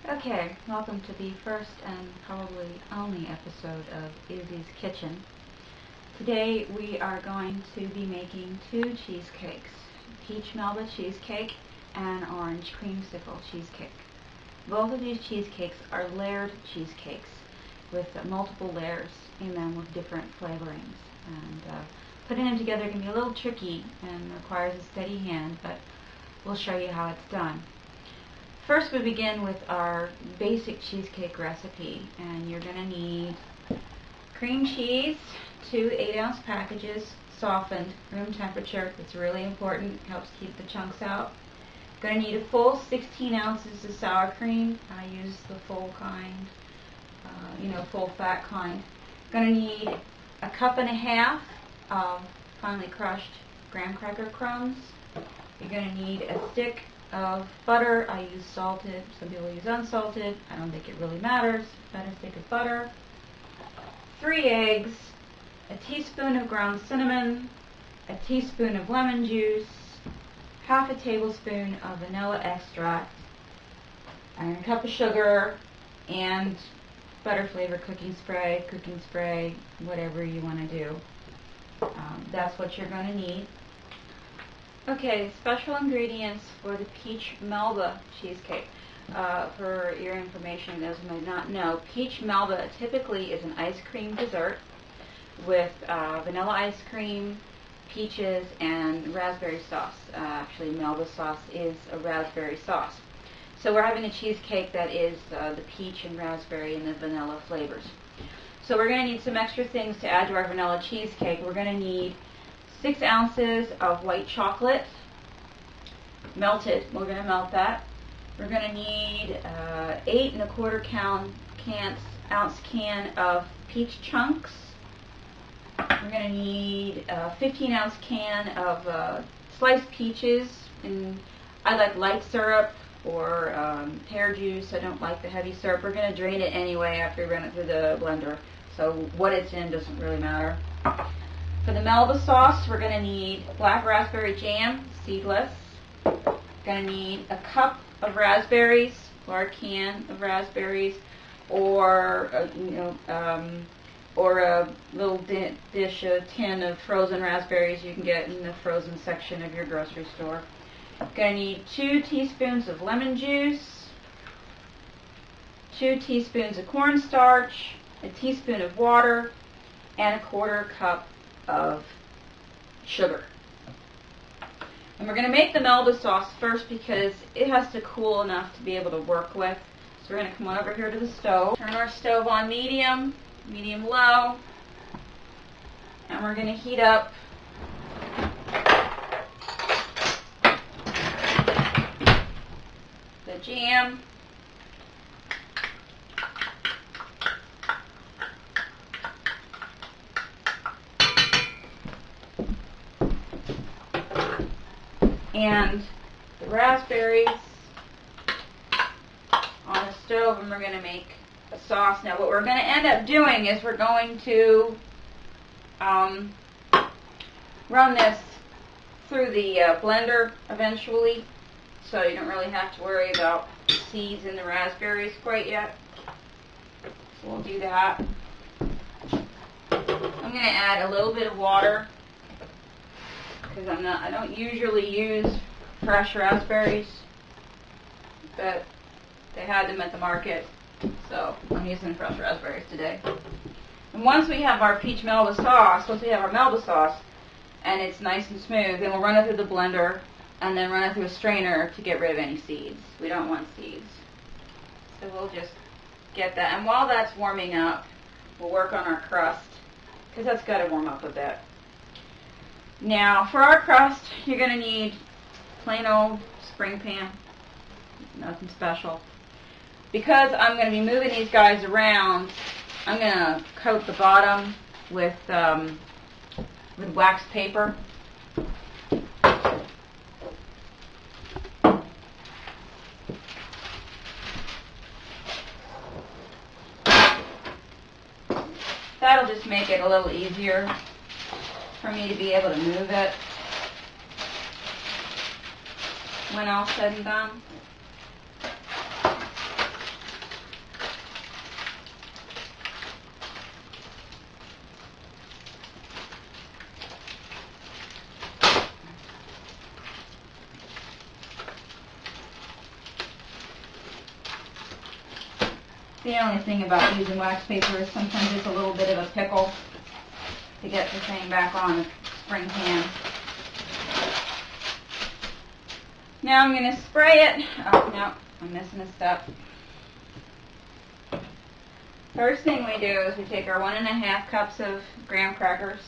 Okay, welcome to the first and probably only episode of Izzy's Kitchen. Today we are going to be making two cheesecakes, peach Melba cheesecake and orange creamsicle cheesecake. Both of these cheesecakes are layered cheesecakes with multiple layers in them with different flavorings. And putting them together can be a little tricky and requires a steady hand, but we'll show you how it's done. First, we begin with our basic cheesecake recipe, and you're going to need cream cheese, 2 8-ounce packages, softened, room temperature. It's really important, helps keep the chunks out. Going to need a full 16 ounces of sour cream. I use the full kind, full fat kind. Going to need a cup and a half of finely crushed graham cracker crumbs. You're going to need a stick of butter. I use salted. Some people use unsalted. I don't think it really matters. About a stick of butter. 3 eggs. A teaspoon of ground cinnamon. A teaspoon of lemon juice. Half a tablespoon of vanilla extract. And a cup of sugar. And butter flavor cooking spray, whatever you want to do. That's what you're going to need. Okay, special ingredients for the peach Melba cheesecake. For your information, those who might not know, peach Melba typically is an ice cream dessert with vanilla ice cream, peaches, and raspberry sauce. Actually, Melba sauce is a raspberry sauce. So we're having a cheesecake that is the peach and raspberry and the vanilla flavors. So we're going to need some extra things to add to our vanilla cheesecake. We're going to need 6 ounces of white chocolate, melted. We're going to melt that. We're going to need 8 1/4 ounce can of peach chunks. We're going to need a 15-ounce can of sliced peaches. And I like light syrup or pear juice. I don't like the heavy syrup. We're going to drain it anyway after we run it through the blender. So what it's in doesn't really matter. For the Melba sauce, we're going to need black raspberry jam, seedless. Going to need a cup of raspberries, or a can of raspberries, or a little dish, a tin of frozen raspberries you can get in the frozen section of your grocery store. Going to need 2 teaspoons of lemon juice, 2 teaspoons of cornstarch, a teaspoon of water, and a 1/4 cup of sugar. And we're going to make the Melba sauce first because it has to cool enough to be able to work with. So we're going to come on over here to the stove. Turn our stove on medium low, and we're going to heat up the jam. And the raspberries on the stove, and we're going to make a sauce. Now what we're going to end up doing is we're going to run this through the blender eventually, so you don't really have to worry about seeds in the raspberries quite yet. So we'll do that. I'm going to add a little bit of water, because I don't usually use fresh raspberries, but they had them at the market, so I'm using fresh raspberries today. And once we have our peach Melba sauce, and it's nice and smooth, then we'll run it through the blender and then run it through a strainer to get rid of any seeds. We don't want seeds. So we'll just get that. And while that's warming up, we'll work on our crust, because that's got to warm up a bit. Now, for our crust, you're going to need plain old spring pan, nothing special. Because I'm going to be moving these guys around, I'm going to coat the bottom with wax paper. That'll just make it a little easier for me to be able to move it when all said and done. The only thing about using wax paper is sometimes it's a little bit of a pickle to get the thing back on the spring pan. Now I'm going to spray it. Oh, no, I'm missing a step. First thing we do is we take our 1.5 cups of graham crackers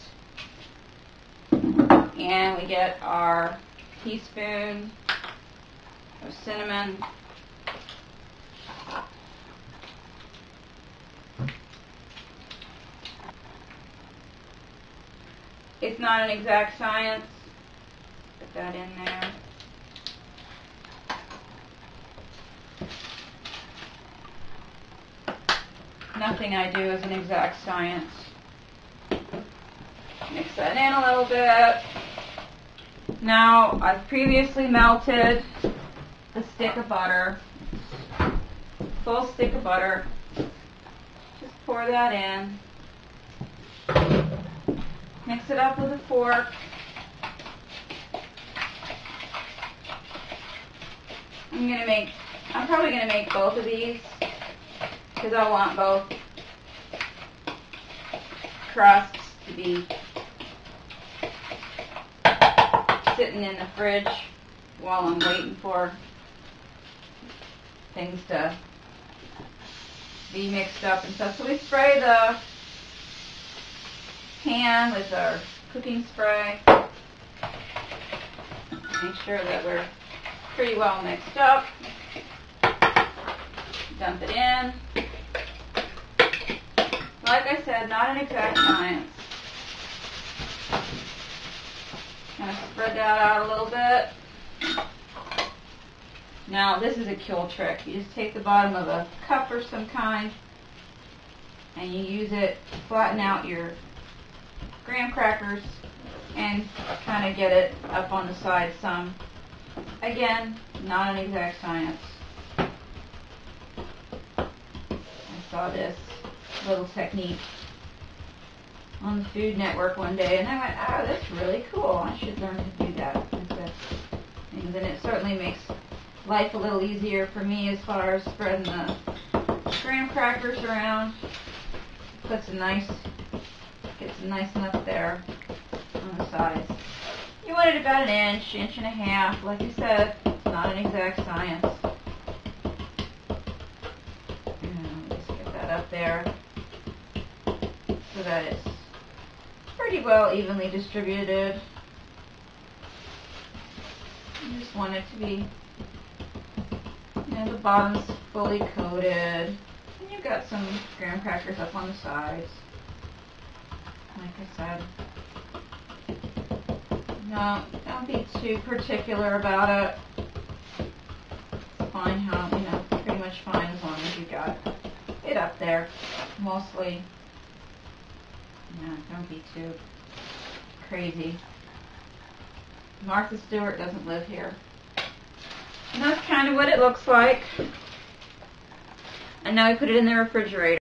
and we get our teaspoon of cinnamon, it's not an exact science, put that in there. Nothing I do is an exact science. Mix that in a little bit. Now, I've previously melted a stick of butter, full stick of butter. Just pour that in. Mix it up with a fork. I'm probably going to make both of these because I want both crusts to be sitting in the fridge while I'm waiting for things to be mixed up and stuff. So we spray the pan with our cooking spray. Make sure that we're pretty well mixed up. Dump it in. Like I said, not an exact science. Kind of spread that out a little bit. Now this is a kill trick. You just take the bottom of a cup or some kind and you use it to flatten out your graham crackers and kind of get it up on the side some. Again, not an exact science. I saw this little technique on the Food Network one day and I went, oh, that's really cool. I should learn to do that. And then it certainly makes life a little easier for me as far as spreading the graham crackers around. Gets nice enough there on the sides. You want it about an inch, inch and a half. Like I said, it's not an exact science. Just get that up there so that it's pretty well evenly distributed. You just want it to be, the bottom's fully coated. And you've got some graham crackers up on the sides. Like I said, no, don't be too particular about it. It's fine how, pretty much fine as long as you got it up there. Mostly, don't be too crazy. Martha Stewart doesn't live here. And that's kind of what it looks like. And now we put it in the refrigerator.